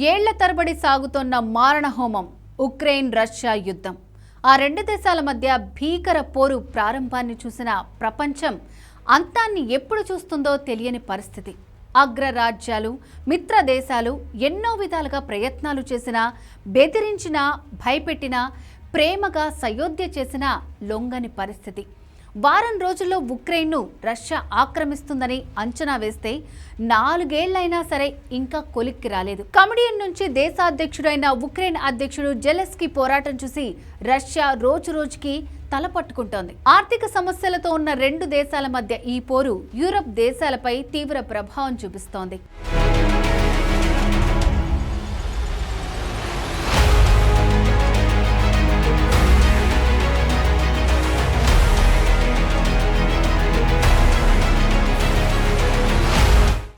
ఏళ్ల తరబడి సాగుతున్న మారణహోమం ఉక్రెయిన్ రష్యా యుద్ధం. ఆ రెండు దేశాల మధ్య భీకర పోరు ప్రారంభాన్ని చూసిన ప్రపంచం అంతాన్ని ఎప్పుడు చూస్తుందో తెలియని పరిస్థితి. అగ్రరాజ్యాలు, మిత్ర దేశాలు ఎన్నో విధాలుగా ప్రయత్నాలు చేసినా, బెదిరించినా, భయపెట్టినా, ప్రేమగా సయోధ్య చేసినా లొంగని పరిస్థితి. వారం రోజుల్లో ఉక్రెయిన్ను రష్యా ఆక్రమిస్తుందని అంచనా వేస్తే 4 ఏళ్లైనా సరే ఇంకా కొలిక్కి రాలేదు. కమెడియన్ నుంచి దేశాధ్యక్షుడైన ఉక్రెయిన్ అధ్యక్షుడు జెలెన్స్కీ పోరాటం చూసి రష్యా రోజు రోజుకి తలపట్టుకుంటోంది. ఆర్థిక సమస్యలతో ఉన్న రెండు దేశాల మధ్య ఈ పోరు యూరప్ దేశాలపై తీవ్ర ప్రభావం చూపిస్తోంది.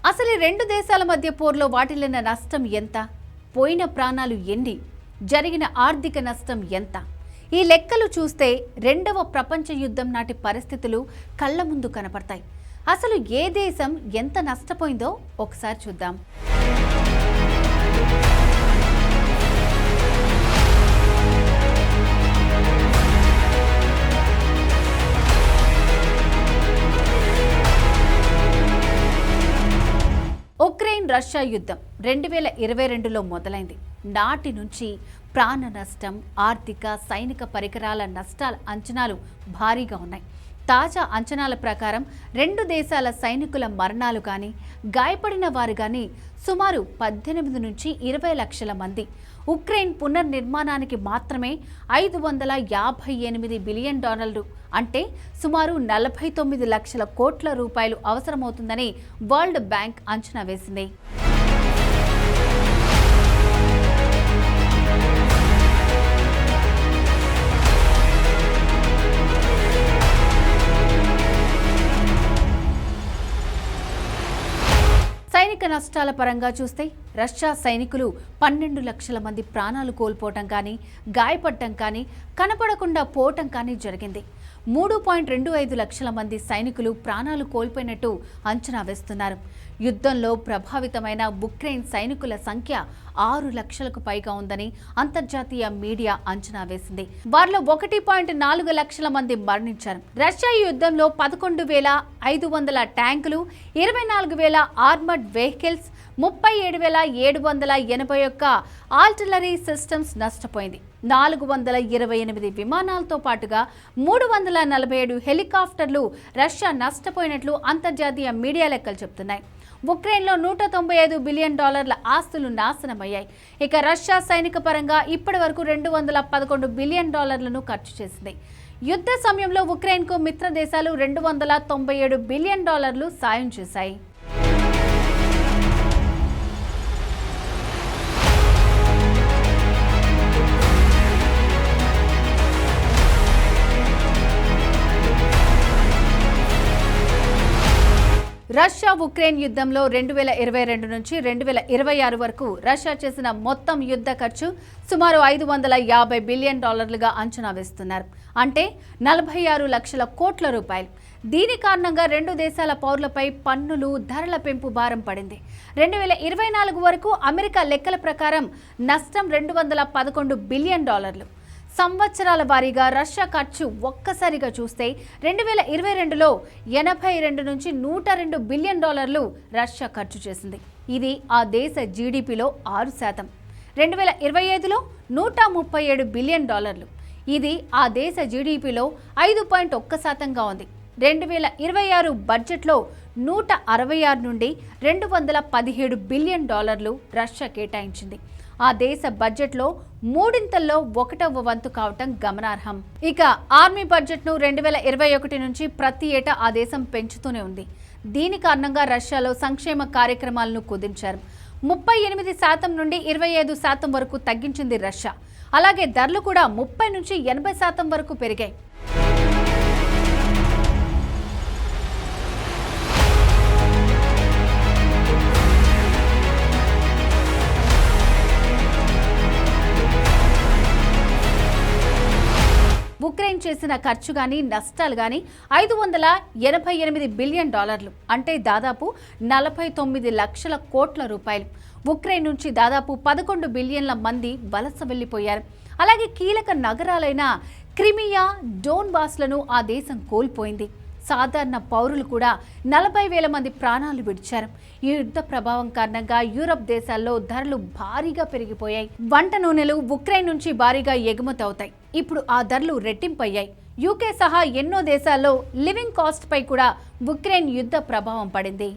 అసలు రెండు దేశాల మధ్య పోరులో వాటిల్లిన నష్టం ఎంత, పోయిన ప్రాణాలు ఎన్ని, జరిగిన ఆర్థిక నష్టం ఎంత? ఈ లెక్కలు చూస్తే రెండవ ప్రపంచ యుద్ధం నాటి పరిస్థితులు కళ్ళ ముందు కనపడతాయి. అసలు ఏ దేశం ఎంత నష్టపోయిందో ఒకసారి చూద్దాం. ఉక్రెయిన్ రష్యా యుద్ధం 2022లో మొదలైంది. నాటి నుంచి ప్రాణ నష్టం, ఆర్థిక, సైనిక పరికరాల నష్టాల అంచనాలు భారీగా ఉన్నాయి. తాజా అంచనాల ప్రకారం రెండు దేశాల సైనికుల మరణాలు కానీ, గాయపడిన వారు కానీ సుమారు 18 నుంచి 20 లక్షల మంది. ఉక్రెయిన్ పునర్నిర్మాణానికి మాత్రమే $558 బిలియన్, అంటే సుమారు 49 లక్షల కోట్ల రూపాయలు అవసరమవుతుందని వరల్డ్ బ్యాంక్ అంచనా వేసింది. సైనిక నష్టాల పరంగా చూస్తే రష్యా సైనికులు 12 లక్షల మంది ప్రాణాలు కోల్పోవటం కానీ, గాయపడటం కానీ, కనపడకుండా పోవటం కానీ జరిగింది. 3.25 లక్షల మంది సైనికులు ప్రాణాలు కోల్పోయినట్టు అంచనా వేస్తున్నారు. యుద్ధంలో ప్రభావితమైన ఉక్రెయిన్ సైనికుల సంఖ్య 6 లక్షలకు పైగా ఉందని అంతర్జాతీయ మీడియా అంచనా వేసింది. వారిలో 1.4 లక్షల మంది మరణించారు. రష్యా యుద్ధంలో 11,500 ట్యాంకులు, 24,000 ఆర్మర్డ్ వెహికల్స్, 37,781 ఆర్టిలరీ సిస్టమ్స్ నష్టపోయింది. 428 విమానాలతో పాటుగా 347 హెలికాప్టర్లు రష్యా నష్టపోయినట్లు అంతర్జాతీయ మీడియా లెక్కలు చెబుతున్నాయి. ఉక్రెయిన్లో $195 బిలియన్ ఆస్తులు నాశనమయ్యాయి. ఇక రష్యా సైనిక పరంగా ఇప్పటి వరకు $211 బిలియన్ ఖర్చు చేసింది. యుద్ధ సమయంలో ఉక్రెయిన్కు మిత్ర దేశాలు $297 బిలియన్ సాయం చేశాయి. రష్యా ఉక్రెయిన్ యుద్ధంలో 2022 నుంచి 2026 వరకు రష్యా చేసిన మొత్తం యుద్ధ ఖర్చు సుమారు $550 బిలియన్ అంచనా వేస్తున్నారు. అంటే 46 లక్షల కోట్ల రూపాయలు. దీని కారణంగా రెండు దేశాల పౌరులపై పన్నులు, ధరల పెంపు భారం పడింది. 2024 వరకు అమెరికా లెక్కల ప్రకారం నష్టం $211 బిలియన్. సంవత్సరాల వారీగా రష్యా ఖర్చు ఒక్కసారిగా చూస్తే 2022లో 82 నుంచి 102 బిలియన్ రష్యా ఖర్చు చేసింది. ఇది ఆ దేశ జీడీపీలో 6%. 2025లో 137 బిలియన్. ఇది ఆ దేశ జీడీపీలో 5.1%గా ఉంది. 2026 బడ్జెట్లో 166 నుండి $217 బిలియన్ రష్యా కేటాయించింది. ఆ దేశ బడ్జెట్లో 1/3 వంతు కావటం గమనార్హం. ఇక ఆర్మీ బడ్జెట్ను 2021 నుంచి ప్రతి ఏటా ఆ దేశం పెంచుతూనే ఉంది. దీని కారణంగా రష్యాలో సంక్షేమ కార్యక్రమాలను కుదించారు. 38% నుండి 25% వరకు తగ్గించింది రష్యా. అలాగే ధరలు కూడా 30 నుంచి 80% వరకు పెరిగాయి. ఉక్రెయిన్ చేసిన ఖర్చు గాని నష్టాలు గాని $588 బిలియన్, అంటే దాదాపు 49 లక్షల కోట్ల రూపాయలు. ఉక్రెయిన్ నుంచి దాదాపు 11 బిలియన్ల మంది వలస వెళ్లిపోయారు. అలాగే కీలక నగరాలైన క్రిమియా, డోన్బాస్లను ఆ దేశం కోల్పోయింది. సాధారణ పౌరులు కూడా 40,000 మంది ప్రాణాలు విడిచారు. ఈ యుద్ధ ప్రభావం కారణంగా యూరప్ దేశాల్లో ధరలు భారీగా పెరిగిపోయాయి. వంట నూనెలు ఉక్రెయిన్ నుంచి భారీగా ఎగుమతి అవుతాయి. ఇప్పుడు ఆ ధరలు రెట్టింపయ్యాయి. యూకే సహా ఎన్నో దేశాల్లో లివింగ్ కాస్ట్ పై కూడా ఉక్రెయిన్ యుద్ధ ప్రభావం పడింది.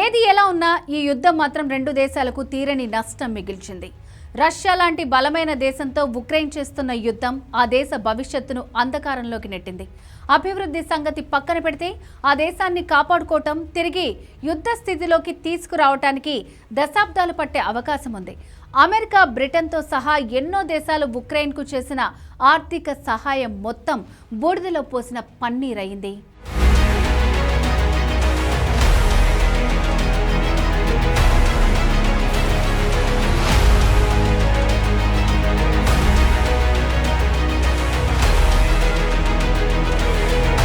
ఏది ఎలా ఉన్నా ఈ యుద్ధం మాత్రం రెండు దేశాలకు తీరని నష్టం మిగిల్చింది. రష్యా లాంటి బలమైన దేశంతో ఉక్రెయిన్ చేస్తున్న యుద్ధం ఆ దేశ భవిష్యత్తును అంధకారంలోకి నెట్టింది. అభివృద్ధి సంగతి పక్కన పెడితే ఆ దేశాన్ని కాపాడుకోవటం, తిరిగి యుద్ధ స్థితిలోకి తీసుకురావటానికి దశాబ్దాలు పట్టే అవకాశం ఉంది. అమెరికా, బ్రిటన్తో సహా ఎన్నో దేశాలు ఉక్రెయిన్కు చేసిన ఆర్థిక సహాయం మొత్తం బూడిదలో పోసిన పన్నీరయింది.